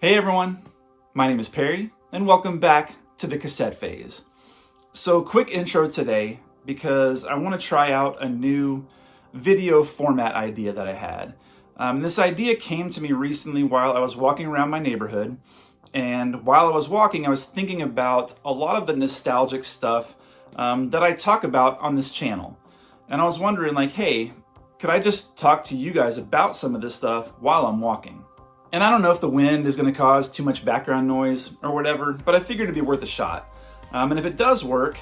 Hey everyone, my name is Perry, and welcome back to the cassette phase. So quick intro today because I want to try out a new video format idea that I had. This idea came to me recently while I was walking around my neighborhood, and while I was walking, I was thinking about a lot of the nostalgic stuff that I talk about on this channel. And I was wondering hey, could I just talk to you guys about some of this stuff while I'm walking? And I don't know if the wind is going to cause too much background noise or whatever, but I figured it'd be worth a shot. And if it does work,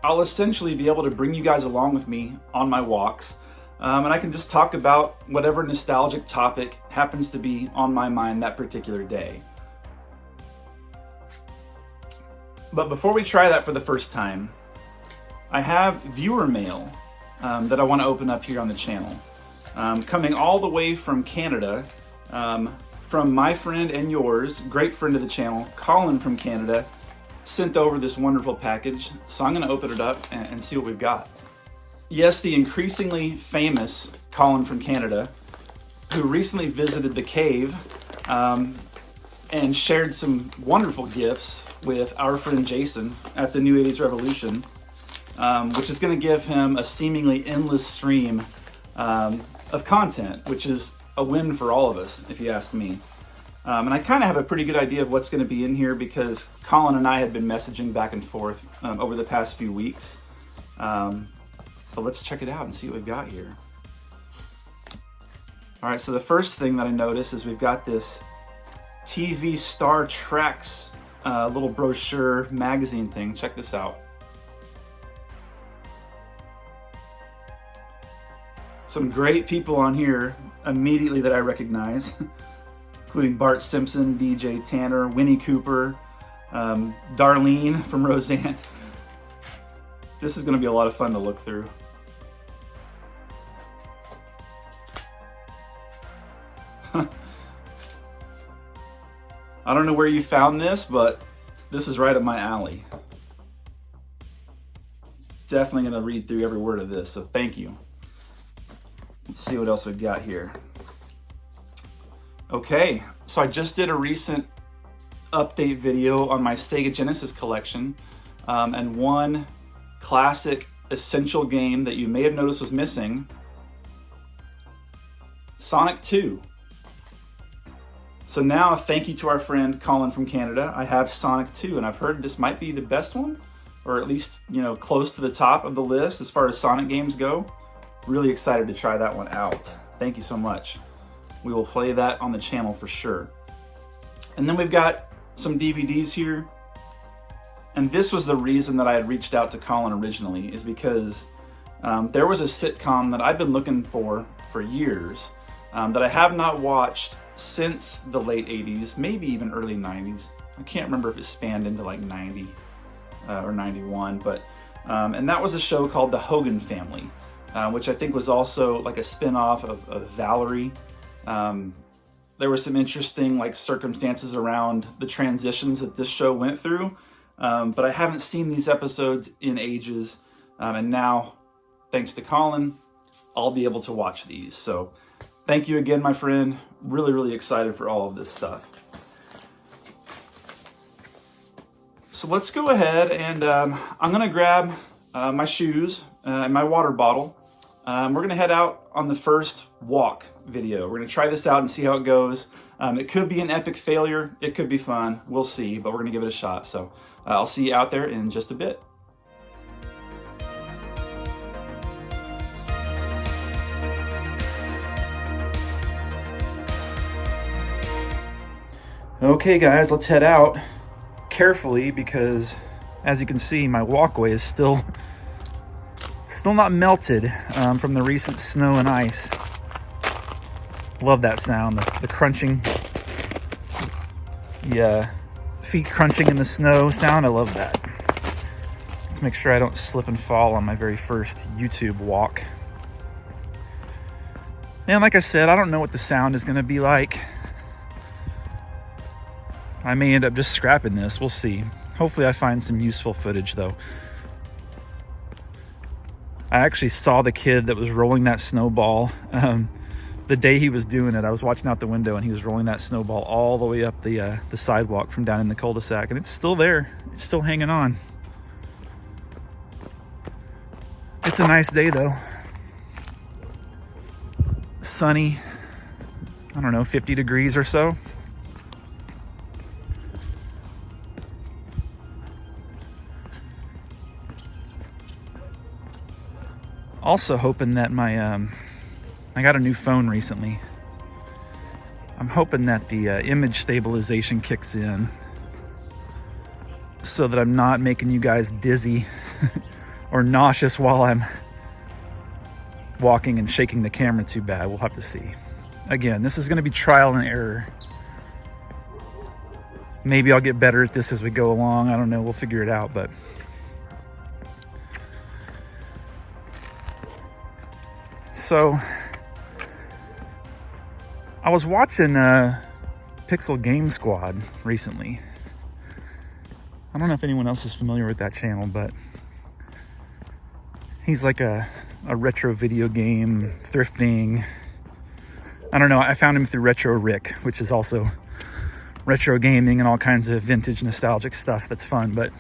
I'll essentially be able to bring you guys along with me on my walks. And I can just talk about whatever nostalgic topic happens to be on my mind that particular day. But before we try that for the first time, I have viewer mail that I want to open up here on the channel. Coming all the way from Canada, from my friend and yours, great friend of the channel, Colin from Canada, sent over this wonderful package. So I'm going to open it up and see what we've got. Yes, the increasingly famous Colin from Canada, who recently visited the cave and shared some wonderful gifts with our friend Jason at the New 80s Revolution, which is going to give him a seemingly endless stream of content, which is a win for all of us, if you ask me. And I kind of have a pretty good idea of what's going to be in here because Colin and I have been messaging back and forth over the past few weeks. But let's check it out and see what we've got here. All right, so the first thing that I noticed is we've got this TV Star Treks little brochure magazine thing. Check this out. Some great people on here immediately that I recognize, including Bart Simpson, DJ Tanner, Winnie Cooper, Darlene from Roseanne. This is going to be a lot of fun to look through. I don't know where you found this, but this is right up my alley. Definitely going to read through every word of this, so thank you. Let's see what else we've got here. Okay, so I just did a recent update video on my Sega Genesis collection, and one classic essential game that you may have noticed was missing, Sonic 2. So now, thank you to our friend Colin from Canada, I have Sonic 2, and I've heard this might be the best one, or at least, close to the top of the list as far as Sonic games go. Really excited to try that one out. Thank you so much. We will play that on the channel for sure. And then we've got some DVDs here. And this was the reason that I had reached out to Colin originally, is because there was a sitcom that I've been looking for years that I have not watched since the late 80s, maybe even early 90s. I can't remember if it spanned into 90 or 91, but and that was a show called The Hogan Family. Which I think was also a spin-off of Valerie. There were some interesting circumstances around the transitions that this show went through, but I haven't seen these episodes in ages, and now, thanks to Colin, I'll be able to watch these. So thank you again, my friend. Really, really excited for all of this stuff. So let's go ahead and I'm gonna grab my shoes and my water bottle. We're going to head out on the first walk video. We're going to try this out and see how it goes. It could be an epic failure. It could be fun. We'll see, but we're going to give it a shot. So I'll see you out there in just a bit. Okay, guys, let's head out carefully because, as you can see, my walkway is still not melted from the recent snow and ice. Love that sound, the crunching, feet crunching in the snow sound. I love that. Let's make sure I don't slip and fall on my very first YouTube walk. And like I said, I don't know what the sound is going to be like. I may end up just scrapping this. We'll see. Hopefully I find some useful footage though. I actually saw the kid that was rolling that snowball the day he was doing it, I was watching out the window and he was rolling that snowball all the way up the sidewalk from down in the cul-de-sac, and it's still there. It's still hanging on. It's a nice day though. Sunny, I don't know, 50 degrees or so. Also hoping that I got a new phone recently. I'm hoping that the image stabilization kicks in so that I'm not making you guys dizzy or nauseous while I'm walking and shaking the camera too bad. We'll have to see. Again, this is going to be trial and error. Maybe I'll get better at this as we go along. I don't know. We'll figure it out, but so I was watching Pixel Game Squad recently. I don't know if anyone else is familiar with that channel, but he's like a retro video game thrifting. I don't know. I found him through Retro Rick, which is also retro gaming and all kinds of vintage nostalgic stuff that's fun. But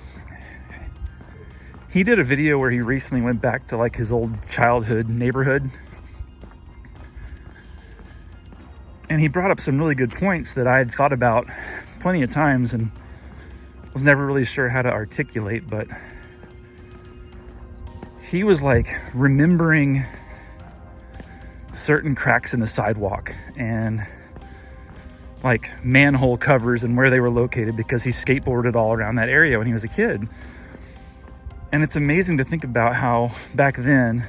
he did a video where he recently went back to like his old childhood neighborhood. And he brought up some really good points that I had thought about plenty of times and was never really sure how to articulate, but he was like remembering certain cracks in the sidewalk and like manhole covers and where they were located because he skateboarded all around that area when he was a kid. And it's amazing to think about how back then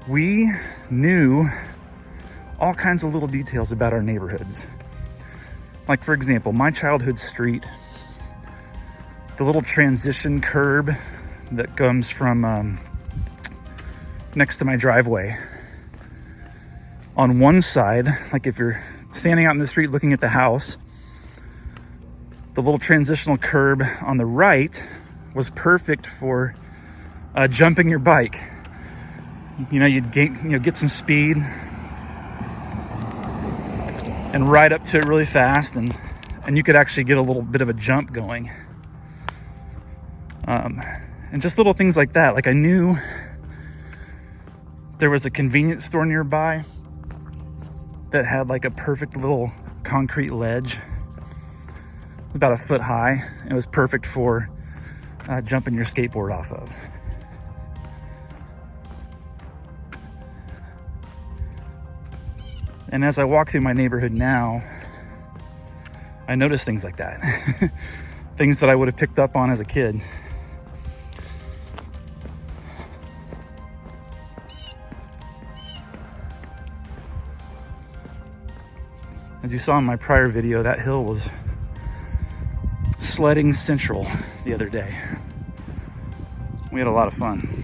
we knew all kinds of little details about our neighborhoods. Like, for example, my childhood street, the little transition curb that comes from next to my driveway. On one side, like if you're standing out in the street looking at the house, the little transitional curb on the right was perfect for jumping your bike. You know, you'd get some speed and ride up to it really fast, and you could actually get a little bit of a jump going. And just little things like that. Like I knew there was a convenience store nearby that had like a perfect little concrete ledge, about a foot high. It was perfect for jumping your skateboard off of. And as I walk through my neighborhood now, I notice things like that. Things that I would have picked up on as a kid. As you saw in my prior video, that hill was sledding central the other day. We had a lot of fun.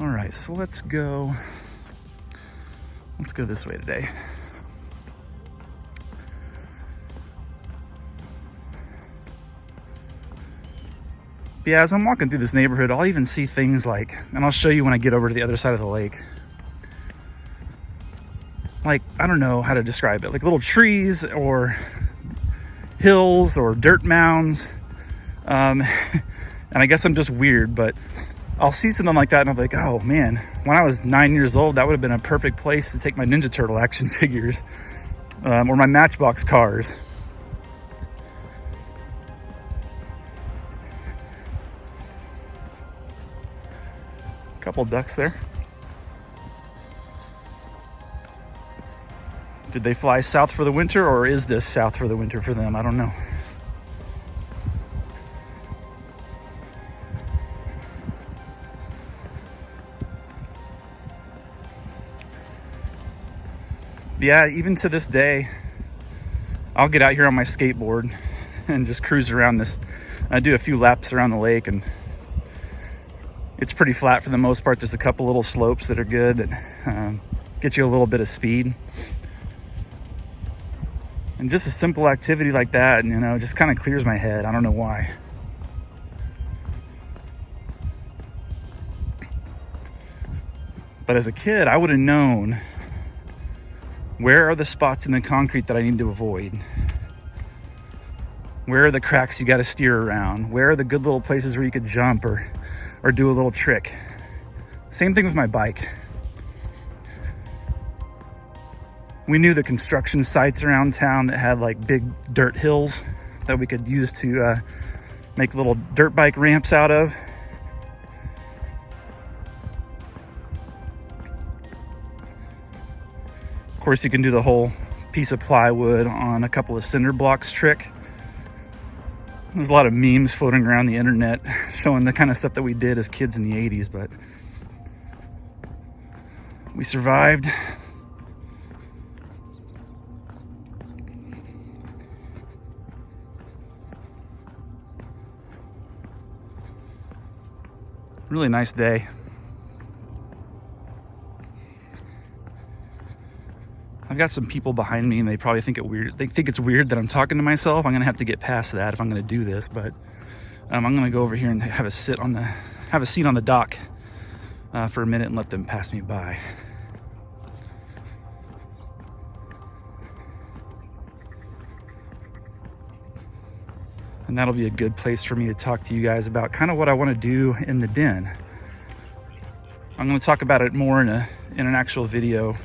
All right, so let's go this way today. But yeah, as I'm walking through this neighborhood, I'll even see things like, and I'll show you when I get over to the other side of the lake. Like, I don't know how to describe it, like little trees or hills or dirt mounds. And I guess I'm just weird, but I'll see something like that and I'm like, oh man, when I was 9 years old, that would have been a perfect place to take my Ninja Turtle action figures, or my Matchbox cars. Couple ducks there. Did they fly south for the winter, or is this south for the winter for them? I don't know. Yeah, even to this day, I'll get out here on my skateboard and just cruise around this. I do a few laps around the lake, and it's pretty flat for the most part. There's a couple little slopes that are good that get you a little bit of speed. And just a simple activity like that, you know, just kind of clears my head. I don't know why. But as a kid, I would have known where are the spots in the concrete that I need to avoid. Where are the cracks you got to steer around? Where are the good little places where you could jump or do a little trick? Same thing with my bike. We knew the construction sites around town that had like big dirt hills that we could use to make little dirt bike ramps out of. Of course, you can do the whole piece of plywood on a couple of cinder blocks trick. There's a lot of memes floating around the internet showing the kind of stuff that we did as kids in the 80s, but we survived. Really nice day. I've got some people behind me and they probably think it's weird that I'm talking to myself. I'm gonna have to get past that if I'm gonna do this, but I'm gonna go over here and have a seat on the dock for a minute and let them pass me by. And that'll be a good place for me to talk to you guys about kind of what I want to do in the den. I'm going to talk about it more in an actual video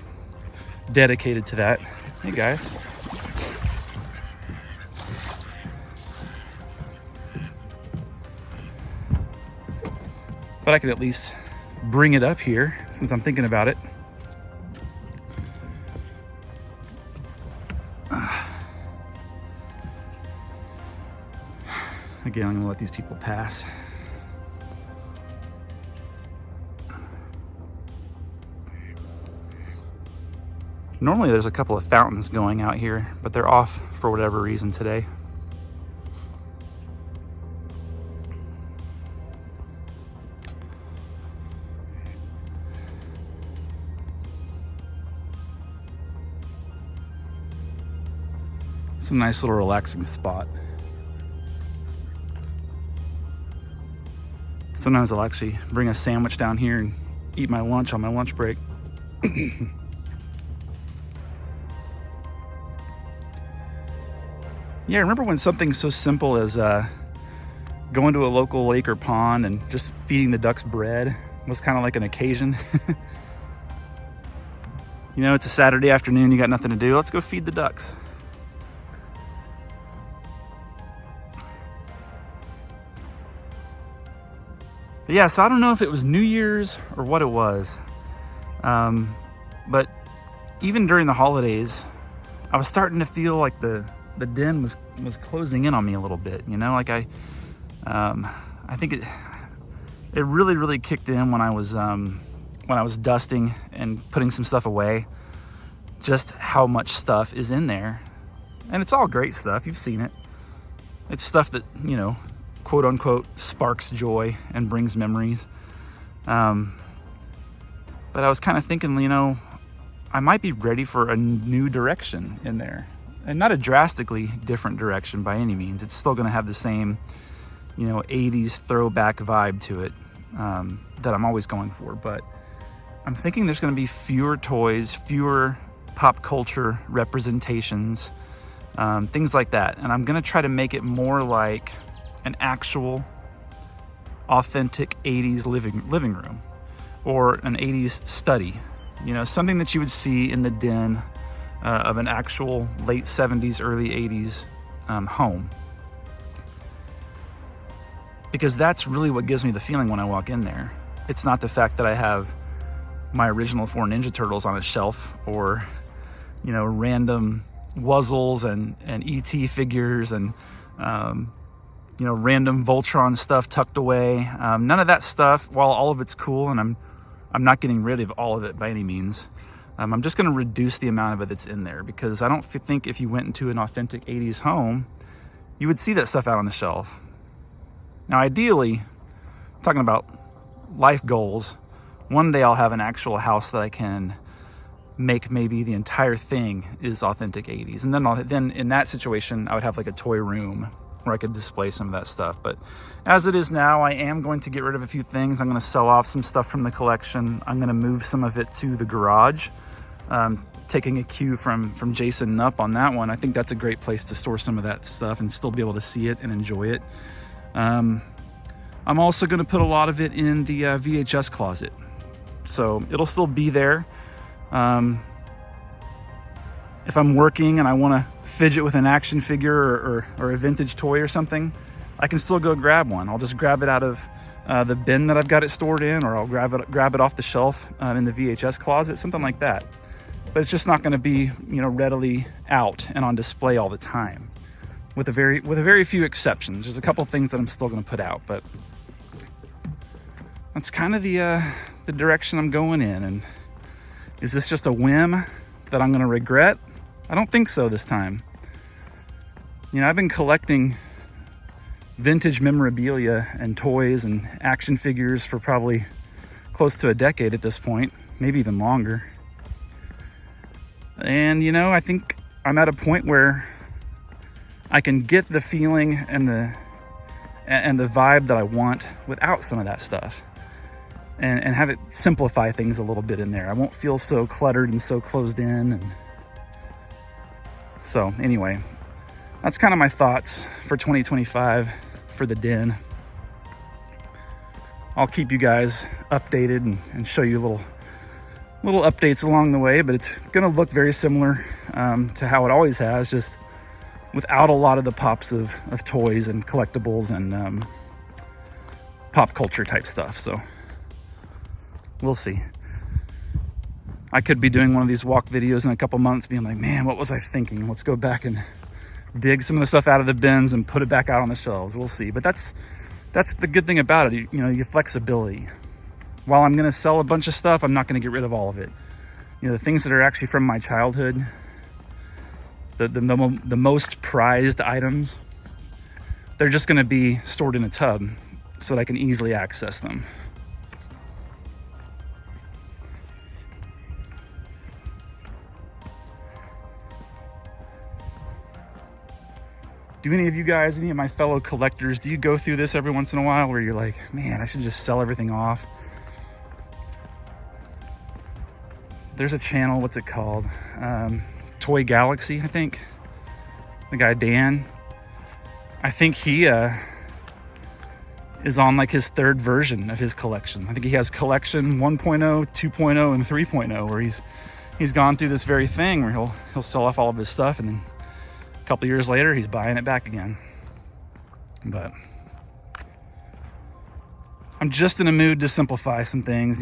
dedicated to that. Hey guys. But I could at least bring it up here since I'm thinking about it. Again, I'm gonna let these people pass. Normally there's a couple of fountains going out here, but they're off for whatever reason today. It's a nice little relaxing spot. Sometimes I'll actually bring a sandwich down here and eat my lunch on my lunch break. Yeah, remember when something so simple as going to a local lake or pond and just feeding the ducks bread was kind of like an occasion? You know, it's a Saturday afternoon, you got nothing to do, let's go feed the ducks. But yeah, so I don't know if it was New Year's or what it was, but even during the holidays, I was starting to feel like the den was closing in on me a little bit. You know, like I think it really kicked in when I was dusting and putting some stuff away. Just how much stuff is in there, and it's all great stuff. You've seen it. It's stuff that, you know, quote unquote sparks joy and brings memories. But I was kind of thinking, you know, I might be ready for a new direction in there, and not a drastically different direction by any means. It's still going to have the same, you know, 80s throwback vibe to it that I'm always going for. But I'm thinking there's going to be fewer toys, fewer pop culture representations, things like that. And I'm going to try to make it more like an actual authentic 80s living room, or an 80s study, you know, something that you would see in the den of an actual late 70s, early 80s home. Because that's really what gives me the feeling when I walk in there. It's not the fact that I have my original 4 Ninja Turtles on a shelf, or, you know, random Wuzzles and ET figures and you know, random Voltron stuff tucked away. None of that stuff. While all of it's cool, and I'm not getting rid of all of it by any means, I'm just going to reduce the amount of it that's in there, because I don't think if you went into an authentic 80s home, you would see that stuff out on the shelf. Now, ideally, talking about life goals, one day I'll have an actual house that I can make maybe the entire thing is authentic 80s. And then in that situation, I would have like a toy room where I could display some of that stuff. But as it is now, I am going to get rid of a few things. I'm going to sell off some stuff from the collection. I'm going to move some of it to the garage. Taking a cue from Jason Knupp on that one. I think that's a great place to store some of that stuff and still be able to see it and enjoy it. I'm also going to put a lot of it in the VHS closet. So it'll still be there. If I'm working and I want to fidget with an action figure or a vintage toy or something, I can still go grab one. I'll just grab it out of the bin that I've got it stored in, or I'll grab it off the shelf in the VHS closet, something like that. But it's just not going to be, readily out and on display all the time, with a very few exceptions. There's a couple things that I'm still going to put out, but that's kind of the direction I'm going in. And is this just a whim that I'm going to regret? I don't think so this time. I've been collecting vintage memorabilia and toys and action figures for probably close to a decade at this point, maybe even longer. And I think I'm at a point where I can get the feeling and the vibe that I want without some of that stuff, and have it simplify things a little bit in there. I won't feel so cluttered and so closed in. And so anyway, that's kind of my thoughts for 2025 for the den. I'll keep you guys updated and show you little updates along the way, but it's gonna look very similar to how it always has, just without a lot of the pops of toys and collectibles and pop culture type stuff. So we'll see. I could be doing one of these walk videos in a couple months being like, man, what was I thinking? Let's go back and dig some of the stuff out of the bins and put it back out on the shelves. We'll see. But that's the good thing about it, your flexibility. While I'm going to sell a bunch of stuff, I'm not going to get rid of all of it. The things that are actually from my childhood, the most prized items, they're just going to be stored in a tub so that I can easily access them. Do any of you guys, any of my fellow collectors, do you go through this every once in a while where you're like, man, I should just sell everything off? There's a channel, what's it called? Toy Galaxy, I think. The guy, Dan. I think he is on like his third version of his collection. I think he has collection 1.0, 2.0, and 3.0, where he's gone through this very thing where he'll sell off all of his stuff, and then a couple years later, he's buying it back again. But I'm just in a mood to simplify some things,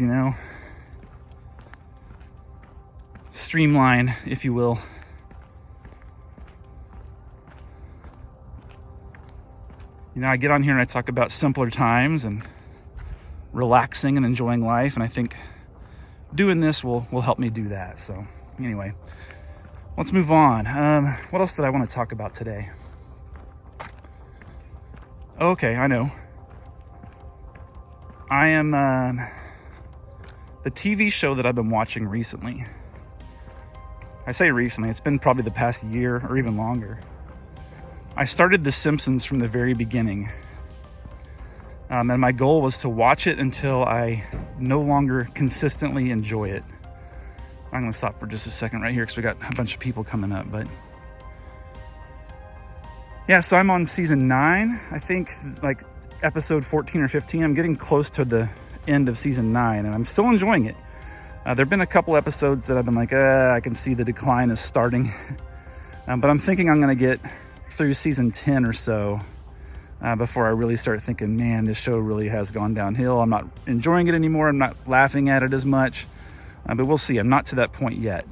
streamline, if you will. I get on here and I talk about simpler times and relaxing and enjoying life, and I think doing this will help me do that. So anyway, let's move on. What else did I want to talk about today? Okay, I know. I am the TV show that I've been watching recently. I say recently, it's been probably the past year or even longer. I started The Simpsons from the very beginning. And my goal was to watch it until I no longer consistently enjoy it. I'm going to stop for just a second right here because we got a bunch of people coming up. But yeah, so I'm on season 9. I think like episode 14 or 15. I'm getting close to the end of season 9, and I'm still enjoying it. There have been a couple episodes that I've been like, I can see the decline is starting. But I'm thinking I'm going to get through season 10 or so before I really start thinking, man, this show really has gone downhill. I'm not enjoying it anymore. I'm not laughing at it as much. But we'll see. I'm not to that point yet.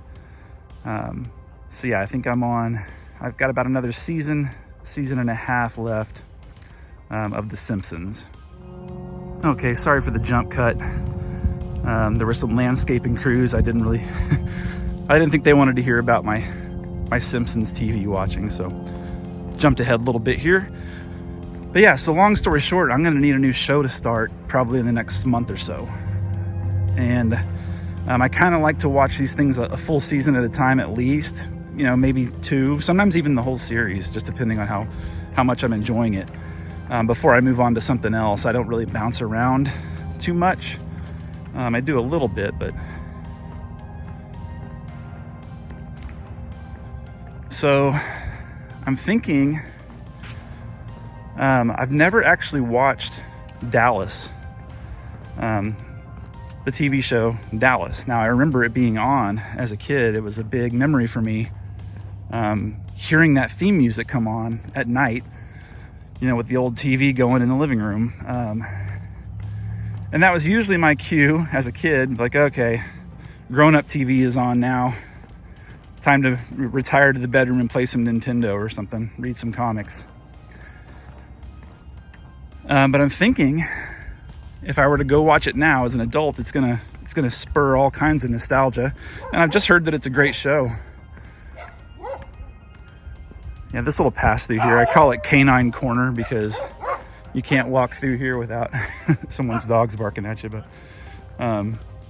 So yeah, I think I've got about another season and a half left of The Simpsons. Okay, sorry for the jump cut. There were some landscaping crews. I didn't think they wanted to hear about my Simpsons TV watching, so jumped ahead a little bit here. But yeah, so long story short, I'm going to need a new show to start probably in the next month or so. And I kind of like to watch these things a full season at a time at least, you know, maybe 2, sometimes even the whole series, just depending on how much I'm enjoying it. Before I move on to something else, I don't really bounce around too much. I do a little bit, but... So I'm thinking, I've never actually watched Dallas, the TV show Dallas. Now, I remember it being on as a kid. It was a big memory for me, hearing that theme music come on at night, you know, with the old TV going in the living room. And that was usually my cue as a kid, like, okay, grown-up TV is on now. Time to retire to the bedroom and play some Nintendo or something, read some comics. But I'm thinking, if I were to go watch it now as an adult, it's gonna spur all kinds of nostalgia. And I've just heard that it's a great show. Yeah, this little pass through here, I call it Canine Corner because you can't walk through here without someone's dogs barking at you, but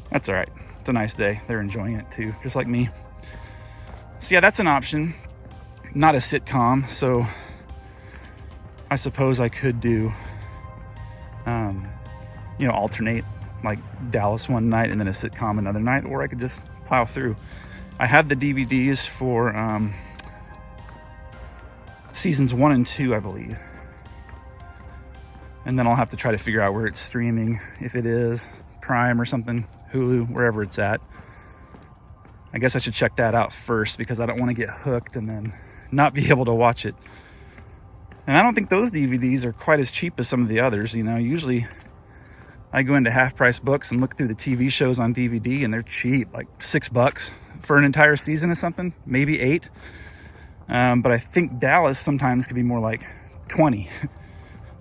that's all right. It's a nice day. They're enjoying it too, just like me. So yeah, that's an option. Not a sitcom, so I suppose I could do, you know, alternate, like Dallas one night and then a sitcom another night, or I could just plow through. I have the DVDs for seasons 1 and 2, I believe. And then I'll have to try to figure out where it's streaming, if it is Prime or something, Hulu, wherever it's at. I guess I should check that out first because I don't want to get hooked and then not be able to watch it. And I don't think those DVDs are quite as cheap as some of the others. You know, usually I go into Half Price Books and look through the TV shows on DVD and they're cheap, like $6 for an entire season or something, maybe 8. But I think Dallas sometimes could be more like 20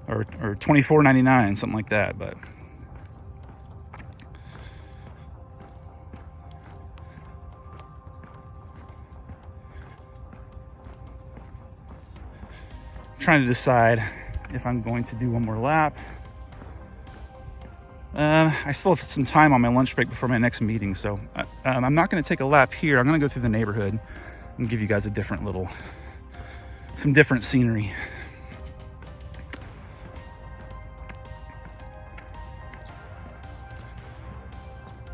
or $24.99, something like that. But trying to decide if I'm going to do one more lap. I still have some time on my lunch break before my next meeting, so I'm not going to take a lap here. I'm going to go through the neighborhood and give you guys a different some different scenery.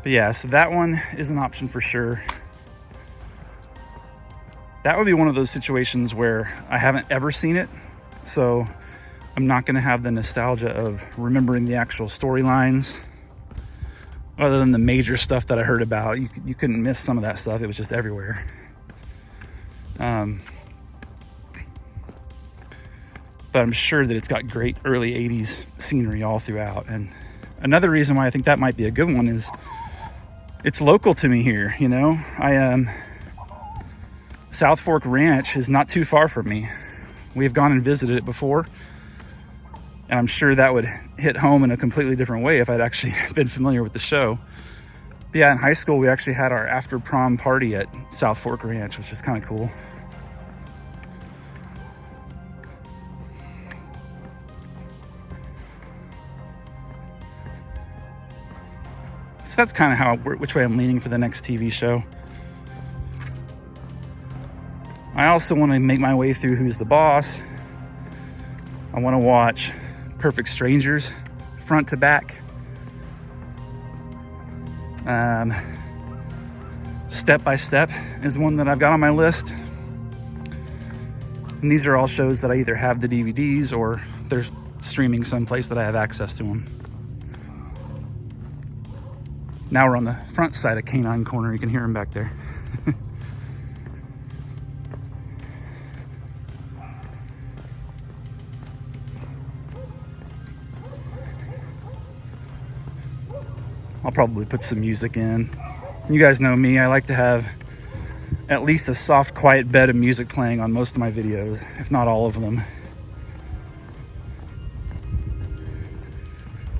But yeah, so that one is an option for sure. That would be one of those situations where I haven't ever seen it, so I'm not going to have the nostalgia of remembering the actual storylines. Other than the major stuff that I heard about, you couldn't miss some of that stuff. It was just everywhere. But I'm sure that it's got great early 80s scenery all throughout. And another reason why I think that might be a good one is it's local to me here, you know. South Fork Ranch is not too far from me. We've gone and visited it before, and I'm sure that would hit home in a completely different way if I'd actually been familiar with the show. But yeah, in high school, we actually had our after prom party at South Fork Ranch, which is kind of cool. So that's kind of which way I'm leaning for the next TV show. I also want to make my way through Who's the Boss. I want to watch Perfect Strangers front to back. Step by Step is one that I've got on my list. And these are all shows that I either have the DVDs or they're streaming someplace that I have access to them. Now we're on the front side of Canine Corner. You can hear him back there. I'll probably put some music in. You guys know me, I like to have at least a soft, quiet bed of music playing on most of my videos, if not all of them.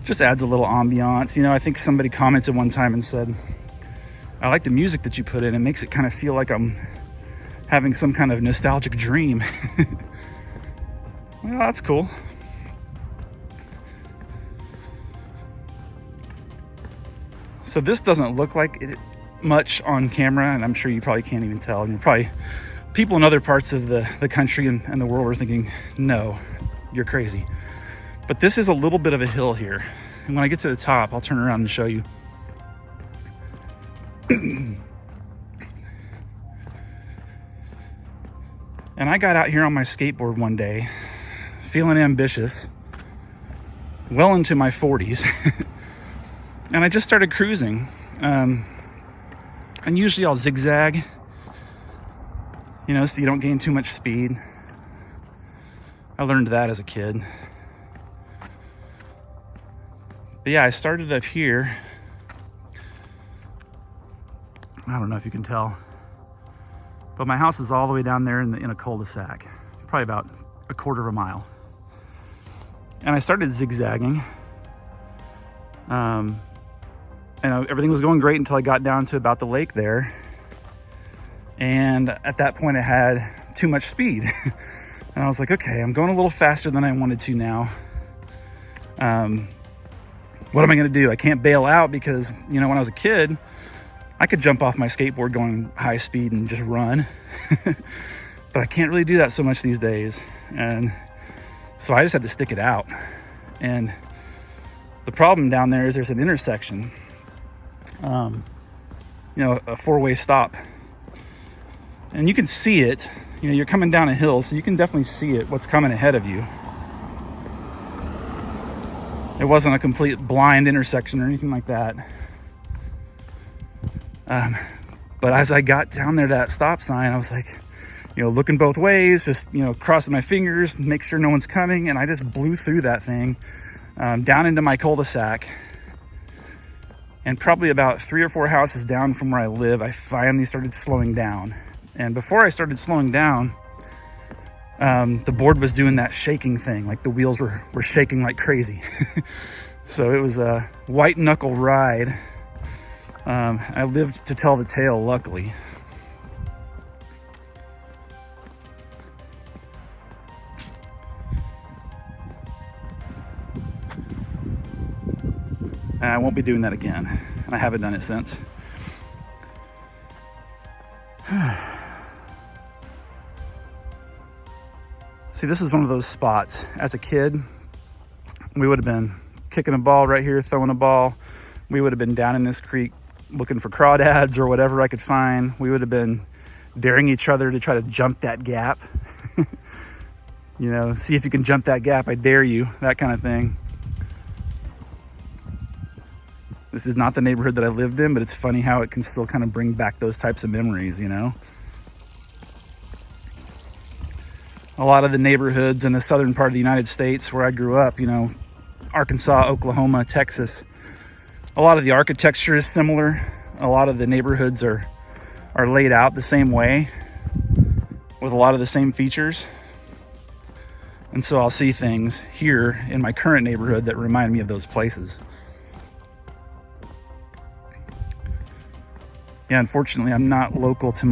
Just adds a little ambiance. You know, I think somebody commented one time and said, I like the music that you put in. It makes it kind of feel like I'm having some kind of nostalgic dream. Well, that's cool. So this doesn't look like it much on camera, and I'm sure you probably can't even tell. And you're probably, people in other parts of the country and the world are thinking, no, you're crazy. But this is a little bit of a hill here. And when I get to the top, I'll turn around and show you. And I got out here on my skateboard one day, feeling ambitious, well into my 40s. And I just started cruising. And usually I'll zigzag, you know, so you don't gain too much speed. I learned that as a kid. But yeah, I started up here. I don't know if you can tell, but my house is all the way down there in a cul-de-sac, probably about a quarter of a mile. And I started zigzagging. And everything was going great until I got down to about the lake there. And at that point I had too much speed. And I was like, okay, I'm going a little faster than I wanted to now. What am I gonna do? I can't bail out because, you know, when I was a kid, I could jump off my skateboard going high speed and just run. But I can't really do that so much these days. And so I just had to stick it out. And the problem down there is there's an intersection, you know, a four-way stop. And you can see it, you know, you're coming down a hill, so you can definitely see it, what's coming ahead of you. It wasn't a complete blind intersection or anything like that. But as I got down there to that stop sign, I was like, you know, looking both ways, just, you know, crossing my fingers, make sure no one's coming. And I just blew through that thing, down into my cul-de-sac. And probably about 3 or 4 houses down from where I live, I finally started slowing down. And before I started slowing down, the board was doing that shaking thing, like the wheels were shaking like crazy. So it was a white knuckle ride. I lived to tell the tale, luckily. And I won't be doing that again. And I haven't done it since. See, this is one of those spots. As a kid, we would have been kicking a ball right here, throwing a ball. We would have been down in this creek looking for crawdads or whatever I could find. We would have been daring each other to try to jump that gap. You know, see if you can jump that gap, I dare you, that kind of thing. This is not the neighborhood that I lived in, but it's funny how it can still kind of bring back those types of memories, you know? A lot of the neighborhoods in the southern part of the United States where I grew up, you know, Arkansas, Oklahoma, Texas, a lot of the architecture is similar. A lot of the neighborhoods are laid out the same way with a lot of the same features. And so I'll see things here in my current neighborhood that remind me of those places. Yeah, unfortunately, I'm not local to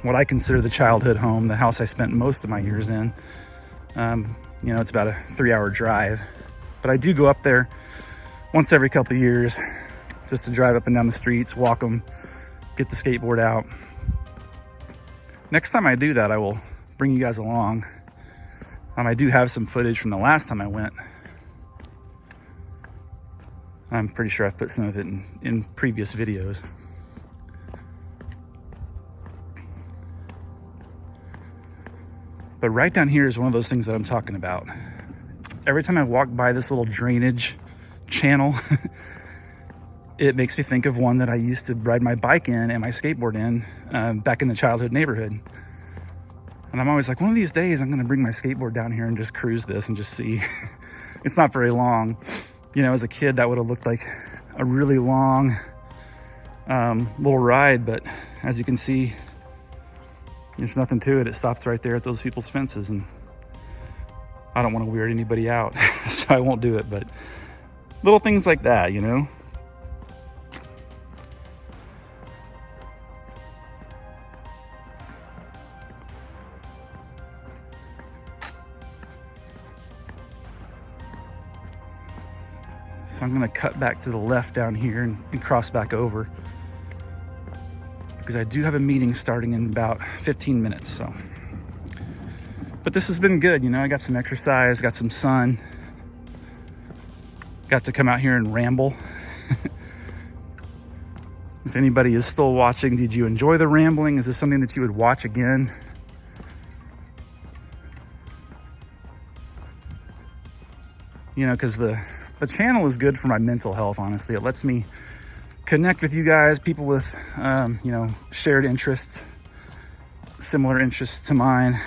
what I consider the childhood home, the house I spent most of my years in. You know, it's about a 3-hour drive, but I do go up there once every couple of years just to drive up and down the streets, walk them, get the skateboard out. Next time I do that, I will bring you guys along. I do have some footage from the last time I went. I'm pretty sure I've put some of it in previous videos. But right down here is one of those things that I'm talking about. Every time I walk by this little drainage channel, it makes me think of one that I used to ride my bike in and my skateboard in back in the childhood neighborhood. And I'm always like, one of these days I'm gonna bring my skateboard down here and just cruise this and just see. It's not very long. You know, as a kid, that would have looked like a really long little ride, but as you can see, there's nothing to it. It stops right there at those people's fences, and I don't want to weird anybody out, so I won't do it. But little things like that, you know. So I'm gonna cut back to the left down here and cross back over, because I do have a meeting starting in about 15 minutes. So, but this has been good. You know, I got some exercise, got some sun, got to come out here and ramble. If anybody is still watching, did you enjoy the rambling? Is this something that you would watch again? You know, because the channel is good for my mental health, honestly. It lets me connect with you guys, people with, you know, shared interests, similar interests to mine.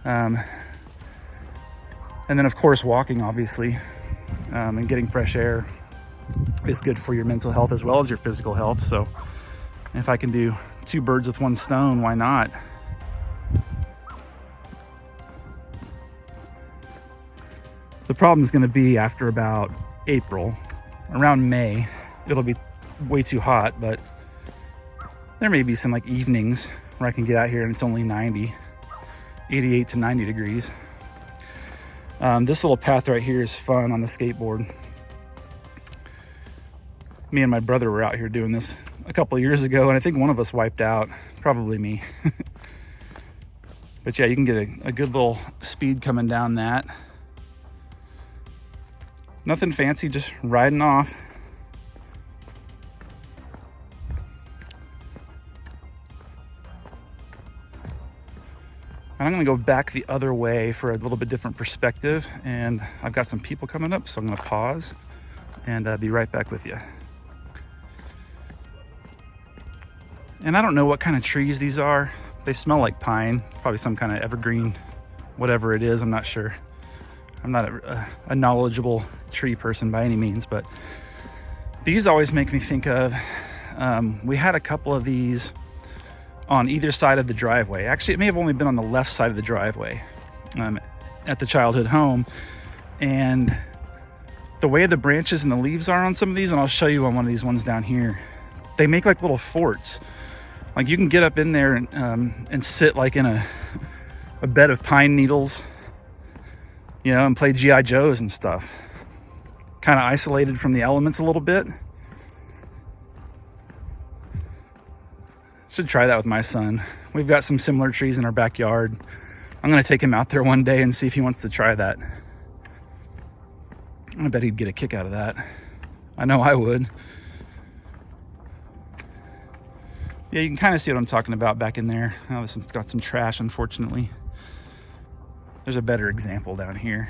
And then, of course, walking, obviously, and getting fresh air is good for your mental health as well as your physical health. So if I can do two birds with one stone, why not? The problem is going to be after about April, around May, it'll be way too hot, but there may be some like evenings where I can get out here and it's only 88 to 90 degrees. This little path right here is fun on the skateboard. Me and my brother were out here doing this a couple of years ago, and I think one of us wiped out, probably me. But yeah, you can get a good little speed coming down that. Nothing fancy, just riding off. And I'm gonna go back the other way for a little bit different perspective, and I've got some people coming up, so I'm gonna pause and be right back with you. And I don't know what kind of trees these are. They smell like pine, probably some kind of evergreen, whatever it is, I'm not sure. I'm not a knowledgeable tree person by any means, but these always make me think of, we had a couple of these on either side of the driveway. Actually, it may have only been on the left side of the driveway at the childhood home. And the way the branches and the leaves are on some of these, and I'll show you on one of these ones down here, they make like little forts. Like you can get up in there and sit like in a bed of pine needles, you know, and play G.I. Joes and stuff. Kind of isolated from the elements a little bit. Should try that with my son. We've got some similar trees in our backyard. I'm gonna take him out there one day and see if he wants to try that. I bet he'd get a kick out of that. I know I would. Yeah, you can kind of see what I'm talking about back in there. Oh, this one's got some trash, unfortunately. There's a better example down here.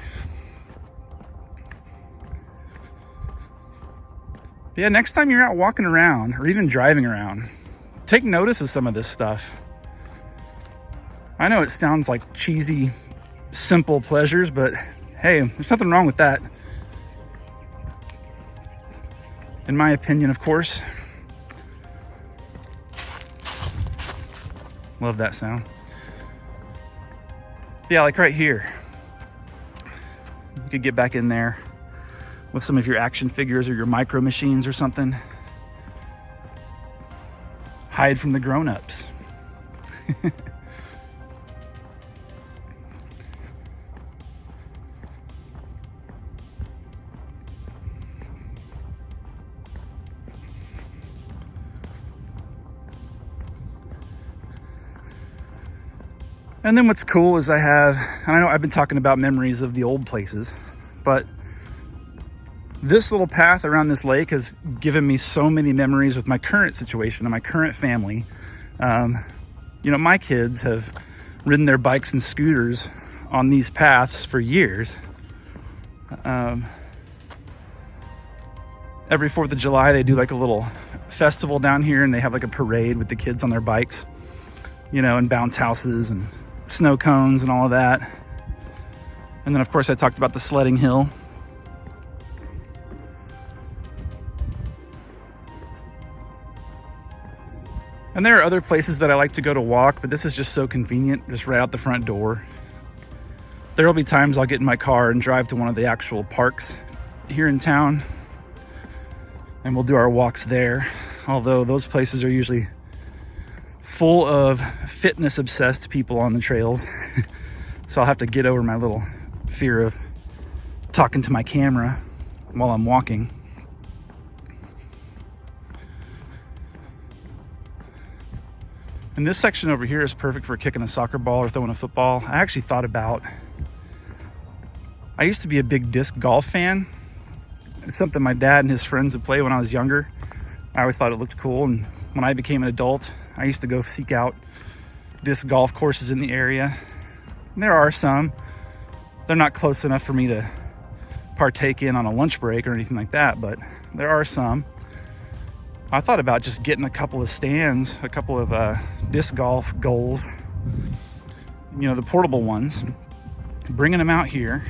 But yeah, next time you're out walking around or even driving around, take notice of some of this stuff. I know it sounds like cheesy, simple pleasures, but hey, there's nothing wrong with that. In my opinion, of course. Love that sound. Yeah, like right here. You could get back in there with some of your action figures or your micro machines or something. Hide from the grown-ups. And then what's cool is and I know I've been talking about memories of the old places, but this little path around this lake has given me so many memories with my current situation and my current family. You know, my kids have ridden their bikes and scooters on these paths for years. Every 4th of July, they do like a little festival down here, and they have like a parade with the kids on their bikes, you know, and bounce houses and snow cones and all of that. And then of course I talked about the sledding hill. And there are other places that I like to go to walk, but this is just so convenient, just right out the front door. There will be times I'll get in my car and drive to one of the actual parks here in town, and we'll do our walks there. Although those places are usually full of fitness obsessed people on the trails. So I'll have to get over my little fear of talking to my camera while I'm walking. And this section over here is perfect for kicking a soccer ball or throwing a football. I actually thought about, I used to be a big disc golf fan. It's something my dad and his friends would play when I was younger. I always thought it looked cool, and when I became an adult, I used to go seek out disc golf courses in the area. And there are some. They're not close enough for me to partake in on a lunch break or anything like that, but there are some. I thought about just getting a couple of stands, a couple of disc golf goals, you know, the portable ones, bringing them out here.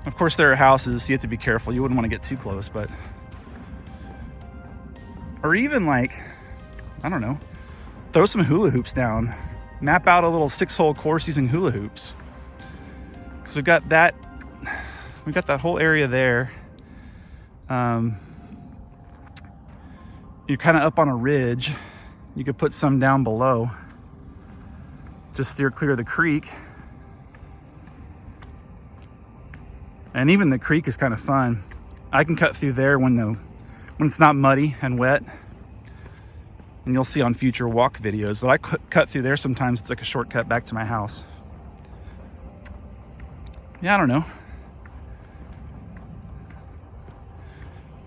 Of course, there are houses, so you have to be careful. You wouldn't want to get too close, but, or even like, I don't know, throw some hula hoops down, map out a little 6-hole course using hula hoops. So we've got that whole area there. You're kind of up on a ridge. You could put some down below to steer clear of the creek. And even the creek is kind of fun. I can cut through there when it's not muddy and wet. And you'll see on future walk videos, but I cut through there sometimes. It's like a shortcut back to my house. Yeah, I don't know.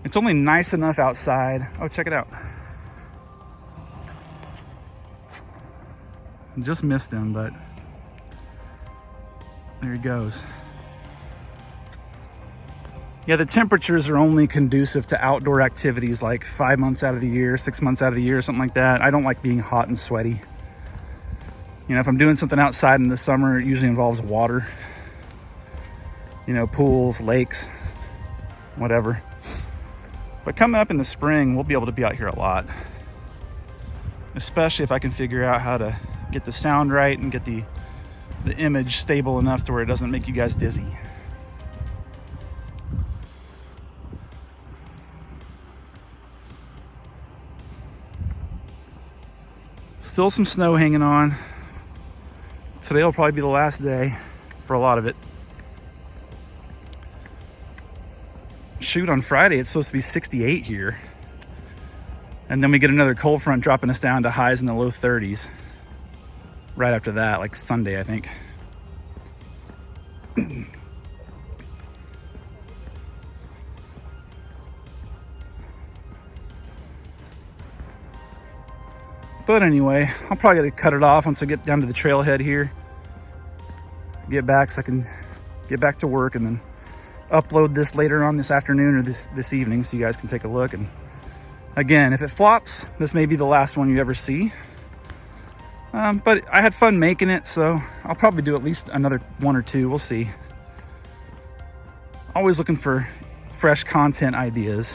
It's only nice enough outside. Oh, check it out. Just missed him, but there he goes. Yeah, the temperatures are only conducive to outdoor activities like 5 months out of the year, 6 months out of the year, something like that. I don't like being hot and sweaty. You know, if I'm doing something outside in the summer, it usually involves water. You know, pools, lakes, whatever. But coming up in the spring, we'll be able to be out here a lot. Especially if I can figure out how to get the sound right and get the image stable enough to where it doesn't make you guys dizzy. Still some snow hanging on. Today will probably be the last day for a lot of it. Shoot, on Friday it's supposed to be 68 here, and then we get another cold front dropping us down to highs in the low 30s right after that, like Sunday, I think. But anyway, I'll probably gotta cut it off once I get down to the trailhead here, get back so I can get back to work, and then upload this later on this afternoon or this evening so you guys can take a look. And again, if it flops, this may be the last one you ever see. But I had fun making it, so I'll probably do at least another one or two. We'll see. Always looking for fresh content ideas,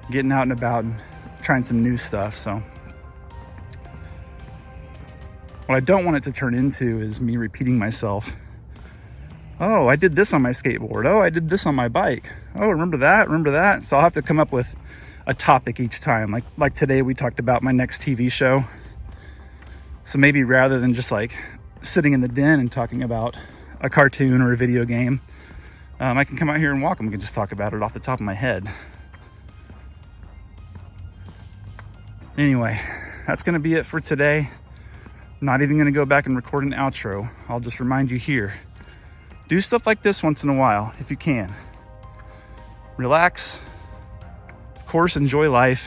getting out and about and trying some new stuff. So what I don't want it to turn into is me repeating myself. Oh, I did this on my skateboard. Oh, I did this on my bike. Oh, remember that? Remember that? So I'll have to come up with a topic each time. Like today we talked about my next TV show. So maybe rather than just like sitting in the den and talking about a cartoon or a video game, I can come out here and walk and we can just talk about it off the top of my head. Anyway, that's going to be it for today. I'm not even going to go back and record an outro. I'll just remind you here. Do stuff like this once in a while, if you can. Relax. Of course, enjoy life.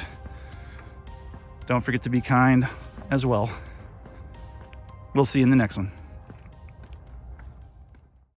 Don't forget to be kind as well. We'll see you in the next one.